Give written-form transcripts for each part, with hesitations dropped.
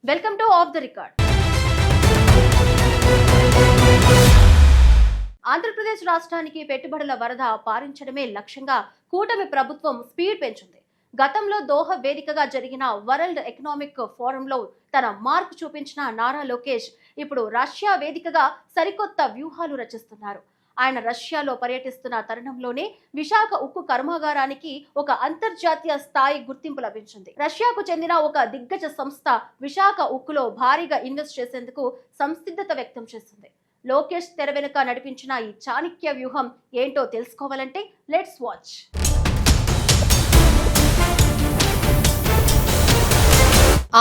Welcome to of the record. Andhra Pradesh రాష్ట్రానికి పెట్టుబడుల వరద పారించడమే లక్ష్యంగా కూటమి ప్రభుత్వం స్పీడ్ పెంచింది. గతంలో దోహా వేదికగా జరిగిన వరల్డ్ ఎకనామిక్ ఫోరంలో తన మార్కు చూపించిన నారా లోకేష్ ఇప్పుడు రష్యా వేదికగా సరికొత్త వ్యూహాలు రచిస్తున్నారు. ఆయన రష్యాలో పర్యటిస్తున్న తరుణంలోనే విశాఖ ఉక్కు కర్మాగారానికి ఒక అంతర్జాతీయ స్థాయి గుర్తింపు లభించింది. రష్యాకు చెందిన ఒక దిగ్గజ సంస్థ విశాఖ ఉక్కులో భారీగా ఇన్వెస్ట్ చేసేందుకు సంసిద్ధత వ్యక్తం చేసింది. లోకేష్ తెర వెనుక నడిపించిన ఈ చాణక్య వ్యూహం ఏంటో తెలుసుకోవాలంటే లెట్స్ వాచ్.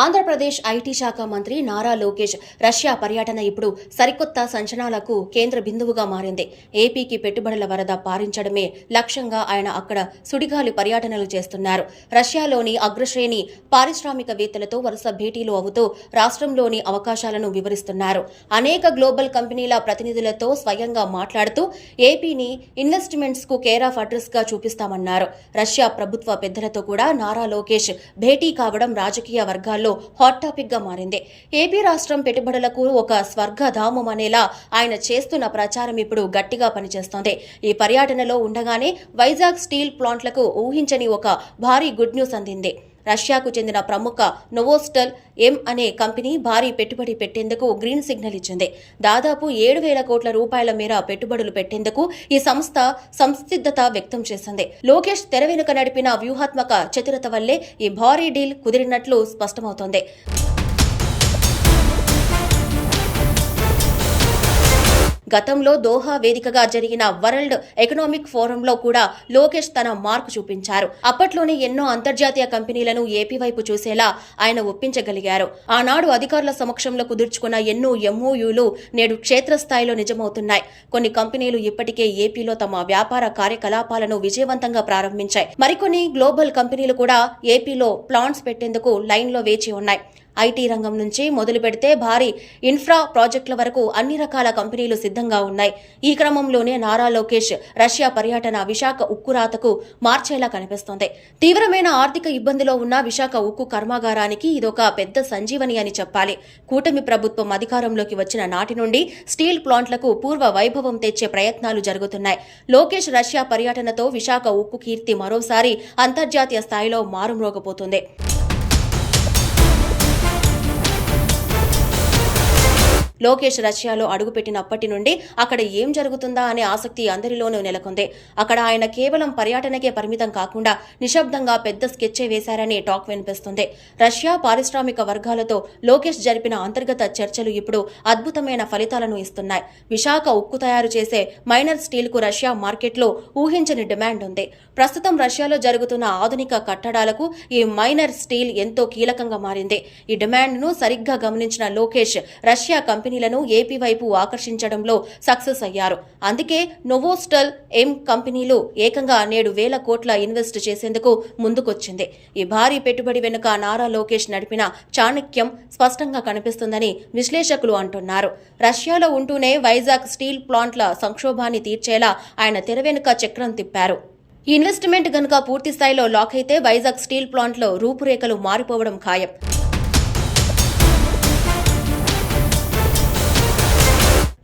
ఆంధ్రప్రదేశ్ ఐటీ శాఖ మంత్రి నారా లోకేష్ రష్యా పర్యటన ఇప్పుడు సరికొత్త సంచలనాలకు కేంద్ర బిందువుగా మారింది. ఏపీకి పెట్టుబడుల వరద పారించడమే లక్ష్యంగా ఆయన అక్కడ సుడిగాలి పర్యటనలు చేస్తున్నారు. రష్యాలోని అగ్రశ్రేణి పారిశ్రామికవేత్తలతో వరుస భేటీలు అవుతూ రాష్ట్రంలోని అవకాశాలను వివరిస్తున్నారు. అనేక గ్లోబల్ కంపెనీల ప్రతినిధులతో స్వయంగా మాట్లాడుతూ ఏపీని ఇన్వెస్ట్మెంట్స్ కు కేర్ ఆఫ్ అడ్రస్ గా చూపిస్తామన్నారు. రష్యా ప్రభుత్వ పెద్దలతో కూడా నారా లోకేష్ భేటీ కావడం రాజకీయ వర్గాలు హాట్ టాపిక్ గా మారింది. ఏపీ రాష్ట్రం పెట్టుబడులకు ఒక స్వర్గధామం అనేలా ఆయన చేస్తున్న ప్రచారం ఇప్పుడు గట్టిగా పనిచేస్తోంది. ఈ పర్యటనలో ఉండగానే వైజాగ్ స్టీల్ ప్లాంట్లకు ఊహించని ఒక భారీ గుడ్ న్యూస్ అందింది. రష్యాకు చెందిన ప్రముఖ నోవోస్టల్ ఎం అనే కంపెనీ భారీ పెట్టుబడి పెట్టేందుకు గ్రీన్ సిగ్నల్ ఇచ్చింది. దాదాపు 7,000 కోట్ల రూపాయల మేర పెట్టుబడులు పెట్టేందుకు ఈ సంస్థ సంసిద్ధత వ్యక్తం చేసింది. లోకేష్ తెర వెనుక నడిపిన వ్యూహాత్మక చతురత వల్లే ఈ భారీ డీల్ కుదిరినట్లు స్పష్టమవుతోంది. గతంలో దోహా వేదికగా జరిగిన వరల్డ్ ఎకనామిక్ ఫోరంలో కూడా లోకేష్ తన మార్కు చూపించారు. అప్పట్లోనే ఎన్నో అంతర్జాతీయ కంపెనీలను ఏపీ వైపు చూసేలా ఆయన ఒప్పించగలిగారు. ఆనాడు అధికారుల సమక్షంలో కుదుర్చుకున్న ఎన్నో ఎంఓయూలు నేడు క్షేత్రస్థాయిలో నిజమవుతున్నాయి. కొన్ని కంపెనీలు ఇప్పటికే ఏపీలో తమ వ్యాపార కార్యకలాపాలను విజయవంతంగా ప్రారంభించాయి. మరికొన్ని గ్లోబల్ కంపెనీలు కూడా ఏపీలో ప్లాంట్స్ పెట్టేందుకు లైన్లో వేచి ఉన్నాయి. ఐటీ రంగం నుంచి మొదలు పెడితే భారీ ఇన్ఫ్రా ప్రాజెక్టుల వరకు అన్ని రకాల కంపెనీలు సిద్ధంగా ఉన్నాయి. ఈ క్రమంలోనే నారా లోకేష్ రష్యా పర్యటన విశాఖ ఉక్కు రాతకు మార్చేలా కనిపిస్తోంది. తీవ్రమైన ఆర్థిక ఇబ్బందిలో ఉన్న విశాఖ ఉక్కు కర్మాగారానికి ఇదొక పెద్ద సంజీవని అని చెప్పాలి. కూటమి ప్రభుత్వం అధికారంలోకి వచ్చిన నాటి నుండి స్టీల్ ప్లాంట్లకు పూర్వ వైభవం తెచ్చే ప్రయత్నాలు జరుగుతున్నాయి. లోకేష్ రష్యా పర్యటనతో విశాఖ ఉక్కు కీర్తి మరోసారి అంతర్జాతీయ స్థాయిలో మారుమ్రోగపోతుంది. లోకేష్ రష్యాలో అడుగుపెట్టినప్పటి నుండి అక్కడ ఏం జరుగుతుందా అనే ఆసక్తి అందరిలోనూ నెలకొంది. అక్కడ ఆయన కేవలం పర్యటనకే పరిమితం కాకుండా నిశ్శబ్దంగా పెద్ద స్కెచ్చే వేశారని టాక్ వినిపిస్తుంది. రష్యా పారిశ్రామిక వర్గాలతో లోకేష్ జరిపిన అంతర్గత చర్చలు ఇప్పుడు అద్భుతమైన ఫలితాలను ఇస్తున్నాయి. విశాఖ ఉక్కు తయారు చేసే మైనర్ స్టీల్ కు రష్యా మార్కెట్లో ఊహించని డిమాండ్ ఉంది. ప్రస్తుతం రష్యాలో జరుగుతున్న ఆధునిక కట్టడాలకు ఈ మైనర్ స్టీల్ ఎంతో కీలకంగా మారింది. ఈ డిమాండ్ ను సరిగ్గా గమనించిన లోకేష్ రష్యా కంపెనీలను ఏపీ వైపు ఆకర్షించడంలో సక్సెస్ అయ్యారు. అందుకే నోవోస్టల్ ఎం కంపెనీలు ఏకంగా నేడు 1,000 కోట్ల ఇన్వెస్ట్ చేసేందుకు ముందుకొచ్చింది. ఈ భారీ పెట్టుబడి వెనుక నారా లోకేష్ నడిపిన చాణక్యం స్పష్టంగా కనిపిస్తుందని విశ్లేషకులు అంటున్నారు. రష్యాలో ఉంటూనే వైజాగ్ స్టీల్ ప్లాంట్ల సంక్షోభాన్ని తీర్చేలా ఆయన తెర వెనుక చక్రం తిప్పారు. ఈ ఇన్వెస్ట్మెంట్ గనుక పూర్తి స్థాయిలో లాక్ అయితే వైజాగ్ స్టీల్ ప్లాంట్లో రూపురేఖలు మారిపోవడం ఖాయం.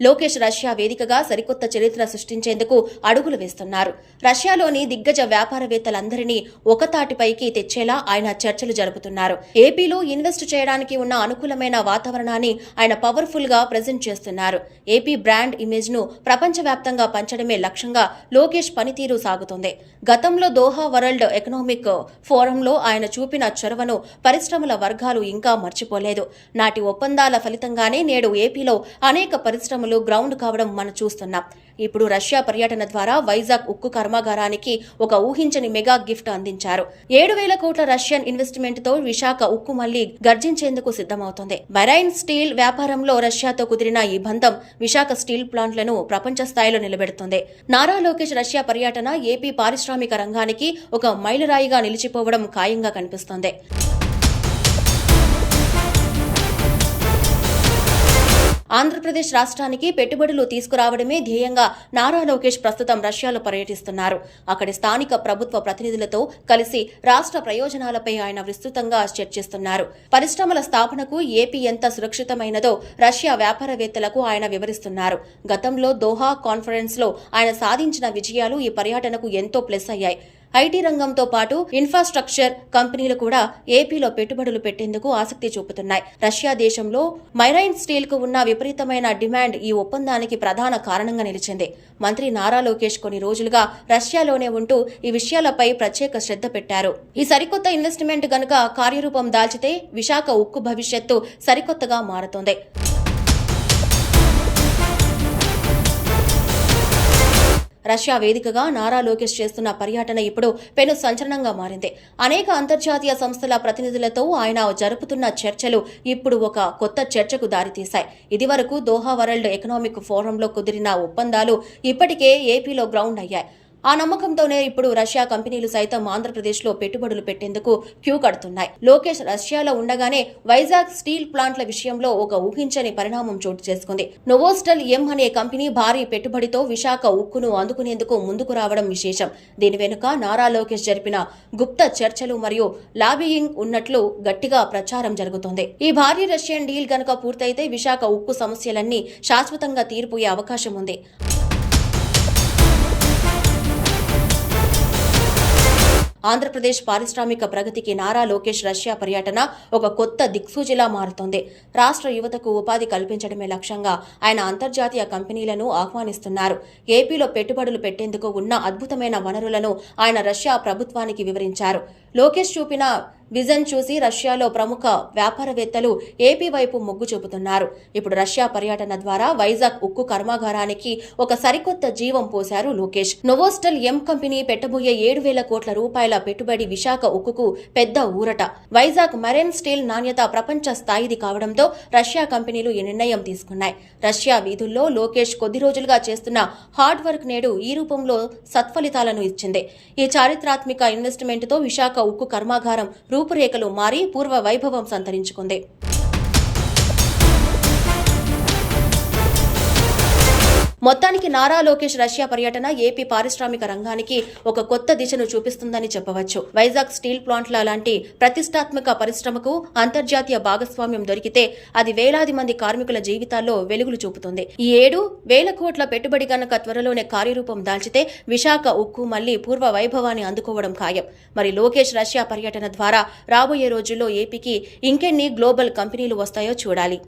లోకేష్ రష్యా వేదికగా సరికొత్త చరిత్ర సృష్టించేందుకు అడుగులు వేస్తున్నారు. రష్యాలోని దిగ్గజ వ్యాపారవేత్తలందరినీ ఒకతాటిపైకి తెచ్చేలా ఆయన చర్చలు జరుపుతున్నారు. ఏపీలో ఇన్వెస్ట్ చేయడానికి ఉన్న అనుకూలమైన వాతావరణాన్ని ఆయన పవర్ఫుల్ గా ప్రెజెంట్ చేస్తున్నారు. ఏపీ బ్రాండ్ ఇమేజ్ ను ప్రపంచవ్యాప్తంగా పంచడమే లక్ష్యంగా లోకేష్ పనితీరు సాగుతుంది. గతంలో దోహా వరల్డ్ ఎకనామిక్ ఫోరంలో ఆయన చూపిన చొరవను పరిశ్రమల వర్గాలు ఇంకా మర్చిపోలేదు. నాటి ఒప్పందాల ఫలితంగానే నేడు ఏపీలో అనేక పరిశ్రమలు గ్రౌండ్ కావడం మనం చూస్తున్నాం. ఇప్పుడు రష్యా పర్యటన ద్వారా వైజాగ్ ఉక్కు కర్మాగారానికి ఒక ఊహించని మెగా గిఫ్ట్ అందించారు. 7,000 కోట్ల రష్యన్ ఇన్వెస్ట్మెంట్ తో విశాఖ ఉక్కు మళ్లీ గర్జించేందుకు సిద్ధమవుతోంది. మెరైన్ స్టీల్ వ్యాపారంలో రష్యాతో కుదిరిన ఈ బంధం విశాఖ స్టీల్ ప్లాంట్లను ప్రపంచ స్థాయిలో నిలబెడుతుంది. నారా లోకేష్ రష్యా పర్యటన ఏపీ పారిశ్రామిక రంగానికి ఒక మైలురాయిగా నిలిచిపోవడం ఖాయంగా కనిపిస్తోంది. ఆంధ్రప్రదేశ్ రాష్ట్రానికి పెట్టుబడులు తీసుకురావడమే ధ్యేయంగా నారా లోకేష్ ప్రస్తుతం రష్యాలో పర్యటిస్తున్నారు. అక్కడి స్థానిక ప్రభుత్వ ప్రతినిధులతో కలిసి రాష్ట్ర ప్రయోజనాలపై ఆయన విస్తృతంగా చర్చిస్తున్నారు. పరిశ్రమల స్థాపనకు ఏపీ ఎంత సురక్షితమైనదో రష్యా వ్యాపారవేత్తలకు ఆయన వివరిస్తున్నారు. గతంలో దోహా కాన్ఫరెన్స్ లో ఆయన సాధించిన విజయాలు ఈ పర్యటనకు ఎంతో ప్లస్ అయ్యాయి. ఐటీ రంగంతో పాటు ఇన్ఫ్రాస్ట్రక్చర్ కంపెనీలు కూడా ఏపీలో పెట్టుబడులు పెట్టేందుకు ఆసక్తి చూపుతున్నాయి. రష్యా దేశంలో మైరైన్ స్టీల్ కు ఉన్న విపరీతమైన డిమాండ్ ఈ ఒప్పందానికి ప్రధాన కారణంగా నిలిచింది. మంత్రి నారా లోకేష్ కొన్ని రోజులుగా రష్యాలోనే ఉంటూ ఈ విషయాలపై ప్రత్యేక శ్రద్ధ పెట్టారు. ఈ సరికొత్త ఇన్వెస్ట్మెంట్ గనుక కార్యరూపం దాల్చితే విశాఖ ఉక్కు భవిష్యత్తు సరికొత్తగా మారుతోంది. రష్యా వేదికగా నారా లోకేష్ చేస్తున్న పర్యటన ఇప్పుడు పెను సంచలనంగా మారింది. అనేక అంతర్జాతీయ సంస్థల ప్రతినిధులతో ఆయన జరుపుతున్న చర్చలు ఇప్పుడు ఒక కొత్త చర్చకు దారితీశాయి. ఇదివరకు దోహా వరల్డ్ ఎకనామిక్ ఫోరంలో కుదిరిన ఒప్పందాలు ఇప్పటికే ఏపీలో గ్రౌండ్ అయ్యాయి. ఆ నమ్మకంతోనే ఇప్పుడు రష్యా కంపెనీలు సైతం ఆంధ్రప్రదేశ్లో పెట్టుబడులు పెట్టేందుకు క్యూ కడుతున్నాయి. లోకేష్ రష్యాలో ఉండగానే వైజాగ్ స్టీల్ ప్లాంట్ల విషయంలో ఒక ఊహించని పరిణామం చోటు చేసుకుంది. నోవోస్టల్ ఎం అనే కంపెనీ భారీ పెట్టుబడితో విశాఖ ఉక్కును అందుకునేందుకు ముందుకు రావడం విశేషం. దీని వెనుక నారా లోకేష్ జరిపిన గుప్త చర్చలు మరియు లాబియింగ్ ఉన్నట్లు గట్టిగా ప్రచారం జరుగుతోంది. ఈ భారీ రష్యన్ డీల్ గనుక పూర్తయితే విశాఖ ఉక్కు సమస్యలన్నీ శాశ్వతంగా తీరిపోయే అవకాశం ఉంది. ఆంధ్రప్రదేశ్ పారిశ్రామిక ప్రగతికి నారా లోకేష్ రష్యా పర్యటన ఒక కొత్త దిక్సూచిలా మారుతోంది. రాష్ట్ర యువతకు ఉపాధి కల్పించడమే లక్ష్యంగా ఆయన అంతర్జాతీయ కంపెనీలను ఆహ్వానిస్తున్నారు. ఏపీలో పెట్టుబడులు పెట్టేందుకు ఉన్న అద్భుతమైన వనరులను ఆయన రష్యా ప్రభుత్వానికి వివరించారు. లోకేష్ చూపిన విజన్ చూసి రష్యాలో ప్రముఖ వ్యాపారవేత్తలు ఏపీ వైపు మొగ్గు చూపుతున్నారు. ఇప్పుడు రష్యా పర్యటన ద్వారా వైజాగ్ ఉక్కు కర్మాగారానికి ఒక సరికొత్త జీవం పోశారు లోకేష్. నోవోస్టల్ ఎం కంపెనీ పెట్టబోయే 7,000 కోట్ల రూపాయల పెట్టుబడి విశాఖ ఉక్కుకు పెద్ద ఊరట. వైజాగ్ మెరైన్ స్టీల్ నాణ్యత ప్రపంచ స్థాయిది కావడంతో రష్యా కంపెనీలు ఈ నిర్ణయం తీసుకున్నాయి. రష్యా వీధుల్లో లోకేష్ కొద్ది రోజులుగా చేస్తున్న హార్డ్ వర్క్ నేడు ఈ రూపంలో సత్ఫలితాలను ఇచ్చింది. ఈ చారిత్రాత్మక ఇన్వెస్ట్మెంట్ తో విశాఖ ఉక్కు కర్మాగారం రూపురేఖలు మారి పూర్వ వైభవం సంతరించుకుంది. మొత్తానికి నారా లోకేష్ రష్యా పర్యటన ఏపీ పారిశ్రామిక రంగానికి ఒక కొత్త దిశను చూపిస్తుందని చెప్పవచ్చు. వైజాగ్ స్టీల్ ప్లాంట్ల లాంటి ప్రతిష్టాత్మక పరిశ్రమకు అంతర్జాతీయ భాగస్వామ్యం దొరికితే అది వేలాది మంది కార్మికుల జీవితాల్లో వెలుగులు చూపుతుంది. ఈ 7,000 కోట్ల పెట్టుబడి గనక త్వరలోనే కార్యరూపం దాల్చితే విశాఖ ఉక్కు మళ్లీ పూర్వ వైభవాన్ని అందుకోవడం ఖాయం. మరి లోకేష్ రష్యా పర్యటన ద్వారా రాబోయే రోజుల్లో ఏపీకి ఇంకెన్ని గ్లోబల్ కంపెనీలు వస్తాయో చూడాలి.